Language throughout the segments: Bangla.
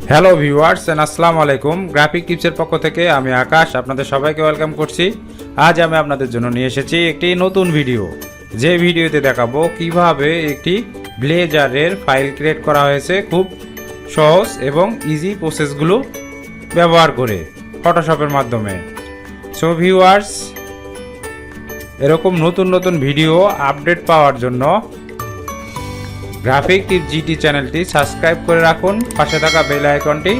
হ্যালো ভিউয়ার্স এন্ড আসসালামু আলাইকুম। গ্রাফিক টিপসের পক্ষ থেকে আমি আকাশ আপনাদের সবাইকে ওয়েলকাম করছি। আজ আমি আপনাদের জন্য নিয়ে এসেছি একটি নতুন ভিডিও, যে ভিডিওতে দেখাবো কিভাবে একটি ব্লেজারের ফাইল ক্রিয়েট করা হয়েছে খুব সহজ এবং ইজি প্রসেসগুলো ব্যবহার করে ফটোশপের মাধ্যমে। সো ভিউয়ার্স, এরকম নতুন নতুন ভিডিও আপডেট পাওয়ার জন্য গ্রাফিক টিপ জিটি চ্যানেলটি সাবস্ক্রাইব করে রাখুন, পাশে থাকা বেল আইকনটি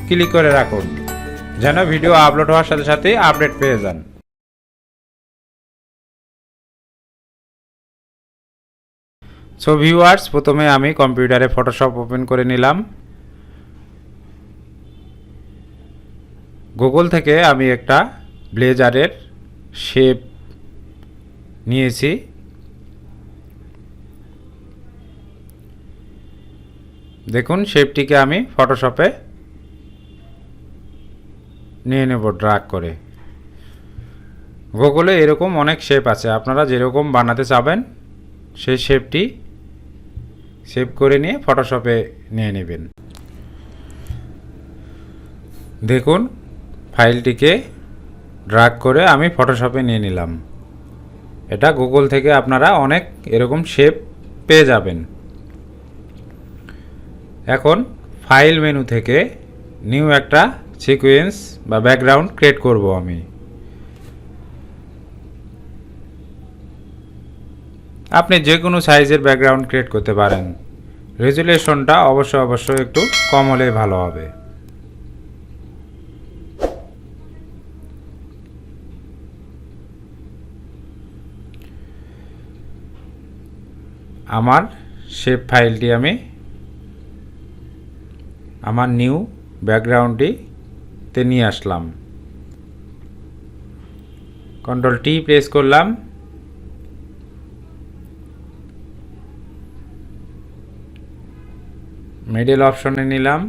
ক্লিক করে রাখুন যেন ভিডিও আপলোড হওয়ার সাথে সাথে আপডেট পেয়ে যান। সো ভিউয়ার্স, প্রথমে আমি কম্পিউটারে ফটোশপ ওপেন করে নিলাম। গুগল থেকে আমি একটা ব্লেজারের শেপ নিয়েছি। দেখুন, শেপটিকে আমি ফটোশপে নিয়ে নেব ড্র্যাগ করে। গুগলে এরকম অনেক শেপ আছে, আপনারা যেরকম বানাতে চাবেন সেই শেপটি সেভ করে নিয়ে ফটোশপে নিয়ে নেবেন। দেখুন, ফাইলটিকে ড্র্যাগ করে আমি ফটোশপে নিয়ে নিলাম। এটা গুগল থেকে আপনারা অনেক এরকম শেপ পেয়ে যাবেন। এখন ফাইল মেনু থেকে নিউ একটা সিকোয়েন্স বা ব্যাকগ্রাউন্ড ক্রিয়েট করব আমি। আপনি যে কোনো সাইজের ব্যাকগ্রাউন্ড ক্রিয়েট করতে পারেন। রেজুলেশনটা অবশ্যই একটু কম হলেই ভালো হবে। আমার শেপ ফাইলটি আমি আমার নিউ ব্যাকগ্রাউন্ডটিতে নিয়ে আসলাম। কন্ট্রোল টি প্রেস করলাম। মিডল অপশনে নিলাম।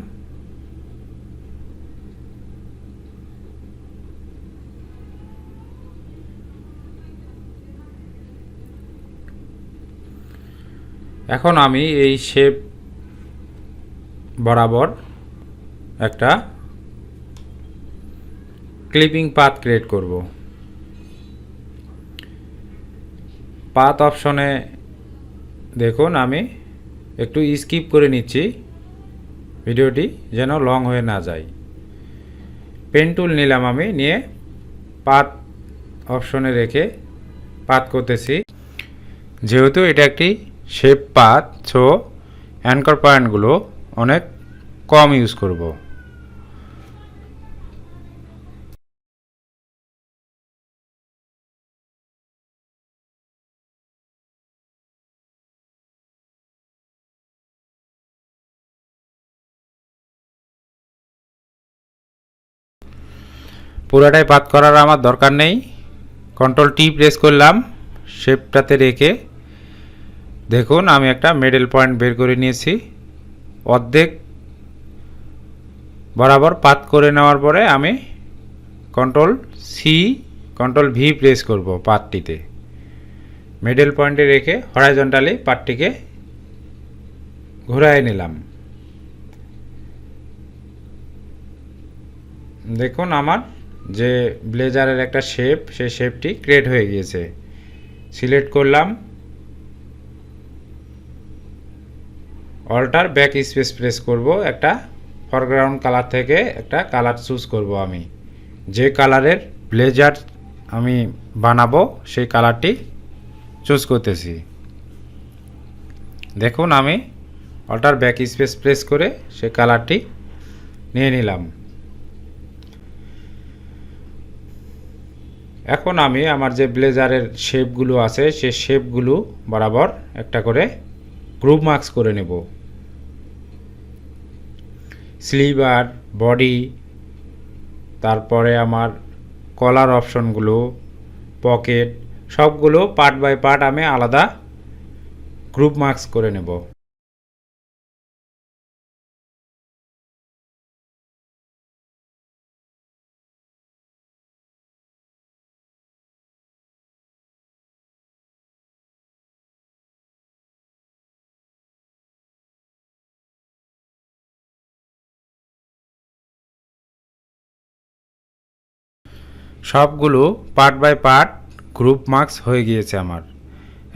এখন আমি এই শেপ বরাবর একটা ক্লিপিং পাথ ক্রিয়েট করব। পাথ অপশনে দেখুন, আমি একটু স্কিপ করে নিচ্ছি ভিডিওটি যেন লং হয়ে না যায়। পেন টুল নিলাম আমি, নিয়ে পাথ অপশনে রেখে পাথ করতেছি। যেহেতু এটা একটি শেপ পাথ, সো অ্যাঙ্কর পয়েন্টগুলো অনেক কম ইউজ করব। পুরাটাই পাথ করার আমার দরকার নেই। কন্ট্রোল টি প্রেস করলাম শেপটাতে রেখে। দেখুন, আমি একটা মিডল পয়েন্ট বের করে নিয়েছি। অর্ধেক বরাবর পাথ করে নেওয়ার পরে আমি control C control V press করব পাথটিতে। মিডল পয়েন্টে রেখে হরাইজন্টালি পাথটিকে ঘুরায় নিলাম। দেখুন, আমার যে ব্লেজারের একটা শেপ, সেই শেপটি ক্রিয়েট হয়ে গিয়েছে। সিলেক্ট করলাম, অল্টার ব্যাক স্পেস প্রেস করব। একটা ফরগ্রাউন্ড কালার থেকে একটা কালার চুজ করব। আমি যে কালারের ব্লেজার আমি বানাবো সেই কালারটি চুজ করতেছি। দেখুন, আমি অল্টার ব্যাক স্পেস প্রেস করে সেই কালারটি নিয়ে নিলাম। এখন আমি আমার যে ব্লেজারের শেপগুলো আছে সেই শেপগুলো বরাবর একটা করে গ্রুপ মার্কস করে নেব। স্লিভার, বডি, তারপরে আমার কলার অপশনগুলো, পকেট, সবগুলো পার্ট বাই পার্ট আমি আলাদা গ্রুপ মার্কস করে নেব। সবগুলো part by part group marks হয়ে গিয়েছে আমার।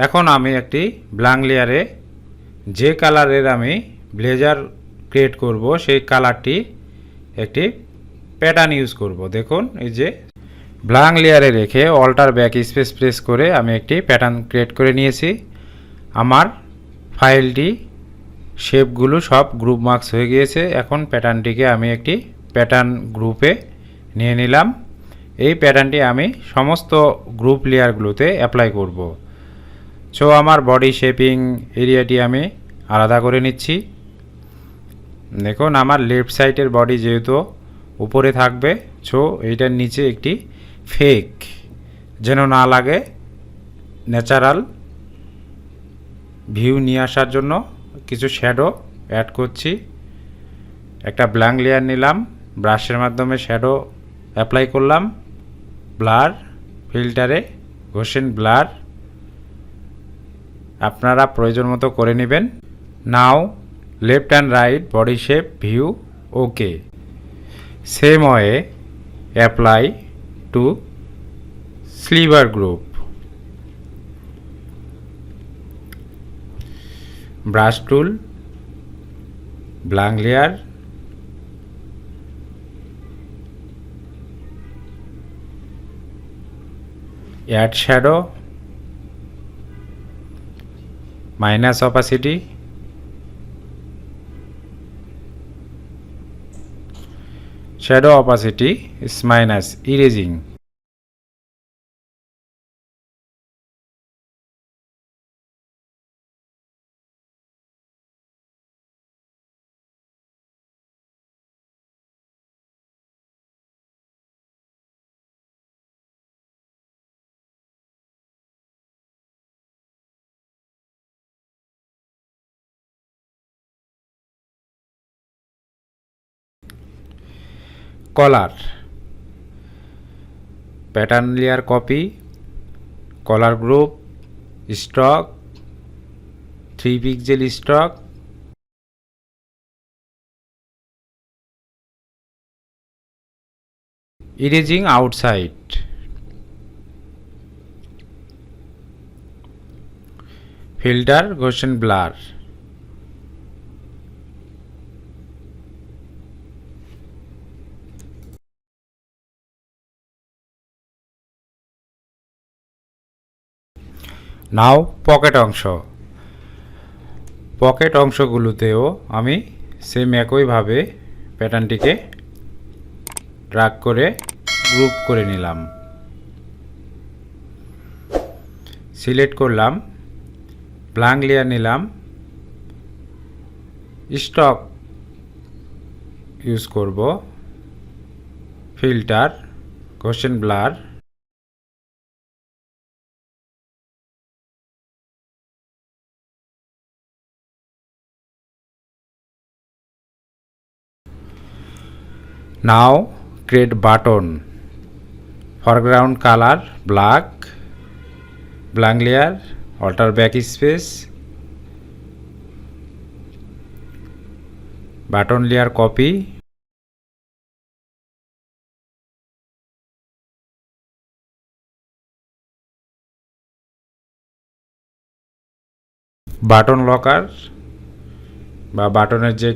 এখন আমি একটি ব্ল্যাঙ্ক লেয়ারে যে কালারের আমি ব্লেজার ক্রিয়েট করব সেই কালারটি একটি প্যাটার্ন ইউজ করব। দেখুন এই যে ব্ল্যাঙ্ক লেয়ারে রেখে অল্টার ব্যাক স্পেস প্রেস করে আমি একটি প্যাটার্ন ক্রিয়েট করে নিয়েছি। আমার ফাইলটি শেপগুলো সব গ্রুপ মার্কস হয়ে গিয়েছে। এখন প্যাটার্নটিকে আমি একটি প্যাটার্ন গ্রুপে নিয়ে নিলাম। এই প্যাটার্নটি আমি সমস্ত গ্রুপ লেয়ারগুলোতে অ্যাপ্লাই করব। সো আমার বডি শেপিং এরিয়াটি আমি আলাদা করে নিচ্ছি। দেখুন আমার লেফট সাইডের বডি যেহেতু উপরে থাকবে, সো এইটার নিচে একটি ফেক যেন না লাগে, ন্যাচারাল ভিউ নিয়ে আসার জন্য কিছু শ্যাডো অ্যাড করছি। একটা ব্ল্যাঙ্ক লেয়ার নিলাম, ব্রাশের মাধ্যমে শ্যাডো অ্যাপ্লাই করলাম। ব্লার ফিল্টারে ঘোষেন ব্লার আপনারা প্রয়োজন মতো করে নেবেন। Now left and right body shape view okay. Same way apply to sliver group. Brush tool, blank layer, add shadow, minus opacity, shadow opacity is minus, erasing. Color, pattern layer copy, color group, stroke, 3 pixel stroke, erasing outside, filter Gaussian blur. Now pocket অংশগুলোতেও আমি সেম একইভাবে প্যাটার্নটিকে ড্র্যাগ করে গ্রুপ করে নিলাম। সিলেক্ট করলাম, ব্ল্যাঙ্ক লেয়ার নিলাম, স্টক ইউজ করব, filter Gaussian blur, now create button, foreground color black, blank layer, alter backspace, button layer copy, button locker বা বাটনের যে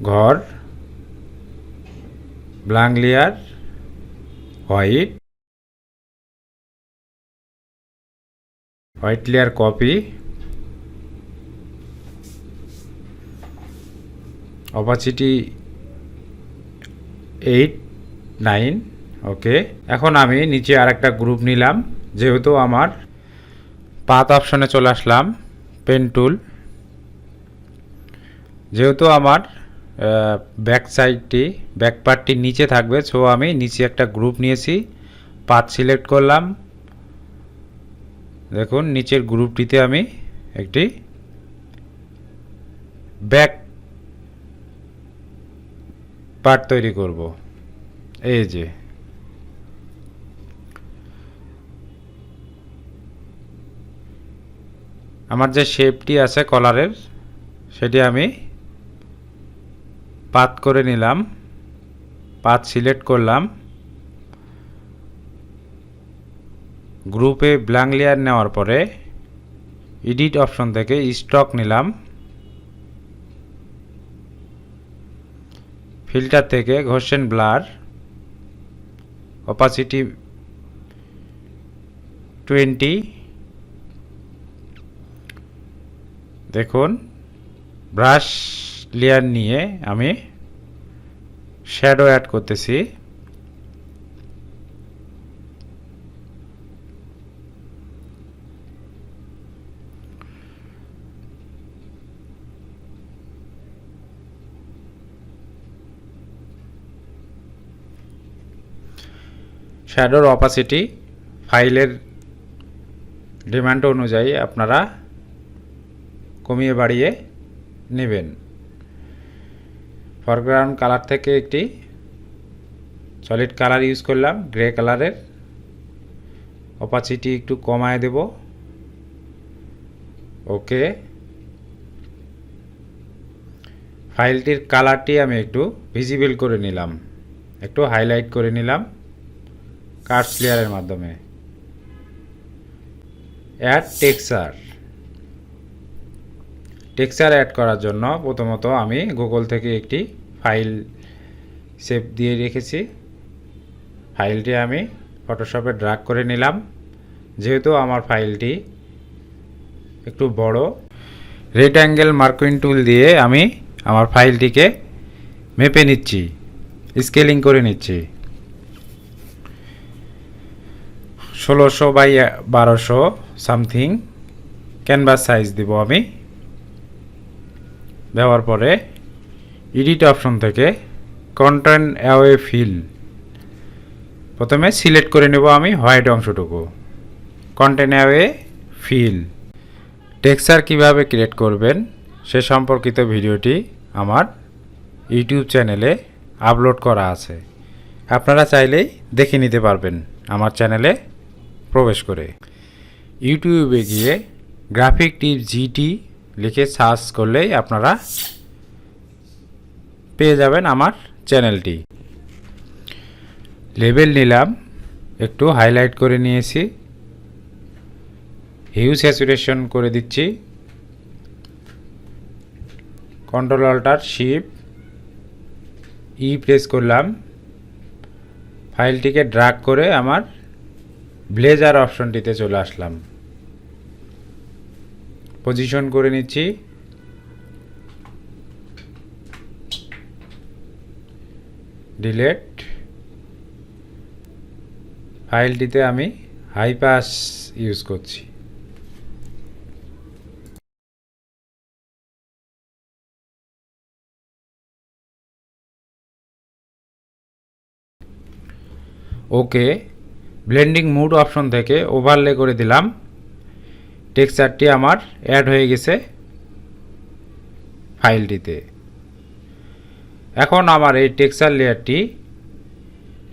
ঘর, blank layer white layer copy, opacity 8, 9 ওকে। এখন আমি নিচে আরেকটা গ্রুপ নিলাম, যেহেতু আমার পাথ অপশনে চলে আসলাম, পেন টুল, যেহেতু আমার ব্যাক পার্টটি নিচে থাকবে, সো আমি নিচে একটা গ্রুপ নিয়েছি, পাথ সিলেক্ট করলাম। দেখুন নিচের গ্রুপটিতে আমি একটি ব্যাক পার্ট তৈরি করব। এই যে আমার যে শেপটি আছে কলারের, সেটি আমি পাথ করে নিলাম, পাথ সিলেক্ট করলাম, গ্রুপে ব্ল্যাঙ্ক লেয়ার নেওয়ার পরে এডিট অপশন থেকে স্টক নিলাম, ফিল্টার থেকে ঘষেন ব্লার, অপাসিটি 20। দেখুন ব্রাশ লেয়ার নিয়ে আমি শ্যাডো অ্যাড করতেছি। শ্যাডোর অপাসিটি ফাইলের ডিমান্ড অনুযায়ী আপনারা কমিয়ে বাড়িয়ে নেবেন। ফরগ্রাউন্ড কালার থেকে একটি সলিড কালার ইউজ করলাম, গ্রে কালারের। অপাসিটি একটু কমায় দেব। ওকে, ফাইলটির কালারটি আমি একটু ভিজিবল করে নিলাম, একটু হাইলাইট করে নিলাম কার্ভস লেয়ারের মাধ্যমে। অ্যাড টেক্সচার অ্যাড করার জন্য প্রথমত আমি গুগল থেকে একটি ফাইল সেভ দিয়ে রেখেছি। ফাইলটি আমি ফটোশপে ড্র্যাগ করে নিলাম। যেহেতু আমার ফাইলটি একটু বড়, রেড অ্যাঙ্গেল মার্কিং টুল দিয়ে আমি আমার ফাইলটিকে মেপে নিচ্ছি, স্কেলিং করে নিচ্ছি। 1600 বাই 1200 সামথিং ক্যানভাস সাইজ দিব আমি। দেওয়ার পরে এডিট অপশন থেকে কন্টেন্ট অ্যাওয়ে ফিল প্রথমে সিলেক্ট করে নেব আমি হোয়াইট অংশটুকু। Content aware fill. টেক্সচার কিভাবে ক্রিয়েট করবেন সে সম্পর্কিত ভিডিওটি আমার ইউটিউব চ্যানেলে আপলোড করা আছে, আপনারা চাইলেই দেখে নিতে পারবেন আমার চ্যানেলে প্রবেশ করে। ইউটিউবে গিয়ে গ্রাফিক টিপস জিটি লিখে সার্চ করলেই আপনারা পেয়ে যাবেন আমার চ্যানেলটি। লেবেল নিলাম, একটু হাইলাইট করে নিয়েছি, হিউ স্যাচুরেশন করে দিচ্ছি। Control alter shift E press করলাম, ফাইলটিকে ড্র্যাগ করে আমার ব্লেজার অপশনটিতে চলে আসলাম, পজিশন করে নিচ্ছি। ডিলেট। ফাইলটিতে আমি হাই পাস ইউজ করছি। ওকে, ব্লেন্ডিং মুড অপশন থেকে ওভারলে করে দিলাম। টেক্সচারটি আমার অ্যাড হয়ে গেছে ফাইলটিতে। এখন আমার এই টেক্সচার লেয়ারটি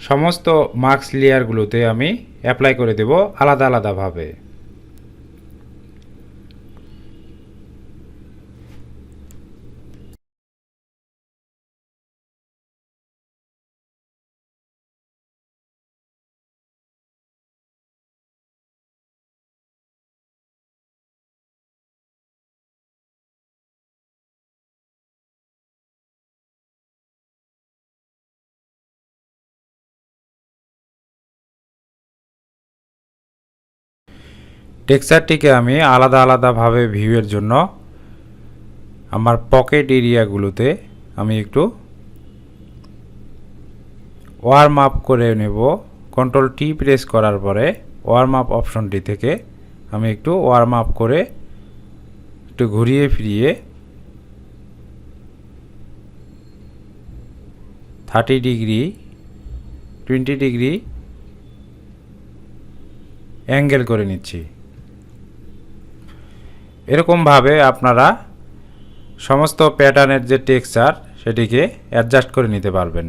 সমস্ত মার্কস লেয়ারগুলোতে আমি অ্যাপ্লাই করে দেব আলাদা আলাদাভাবে। টেক্সচারটিকে আমি আলাদা আলাদাভাবে ভিউয়ের জন্য আমার পকেট এরিয়াগুলোতে আমি একটু ওয়ার্ম আপ করে নেব। কন্ট্রোল টি প্রেস করার পরে ওয়ার্ম আপ অপশনটি থেকে আমি একটু ওয়ার্ম আপ করে একটু ঘুরিয়ে ফিরিয়ে 30 ডিগ্রি 20 ডিগ্রি অ্যাঙ্গেল করে নিচ্ছি। এরকমভাবে আপনারা সমস্ত প্যাটার্নের যে টেক্সচার সেটিকে অ্যাডজাস্ট করে নিতে পারবেন।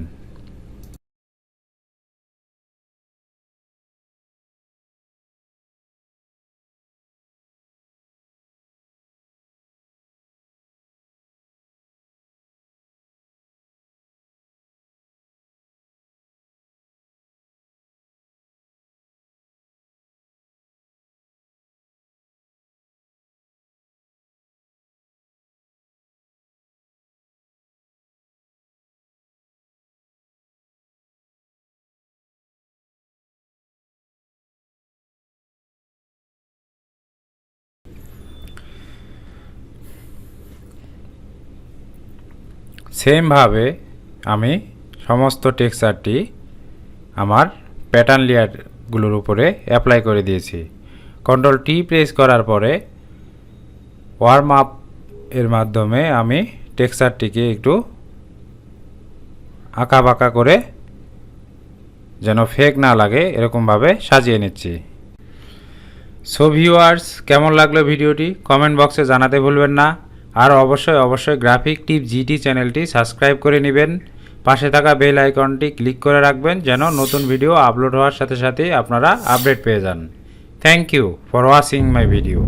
সেমভাবে আমি সমস্ত টেক্সচারটি আমার প্যাটার্ন লেয়ারগুলোর উপরে অ্যাপ্লাই করে দিয়েছি। কন্ট্রোল টি প্রেস করার পরে ওয়ার্ম আপ এর মাধ্যমে আমি টেক্সচারটিকে একটু আঁকা বাঁকা করে যেন ফেক না লাগে এরকমভাবে সাজিয়ে নিচ্ছি। সো ভিউয়ার্স, কেমন লাগলো ভিডিওটি কমেন্ট বক্সে জানাতে ভুলবেন না। আর অবশ্যই গ্রাফিক টিপ জিটি চ্যানেলটি সাবস্ক্রাইব করে নেবেন। পাশে থাকা বেল আইকনটি ক্লিক করে রাখবেন যেন নতুন ভিডিও আপলোড হওয়ার সাথে সাথেই আপনারা আপডেট পেয়ে যান। Thank you for watching my video.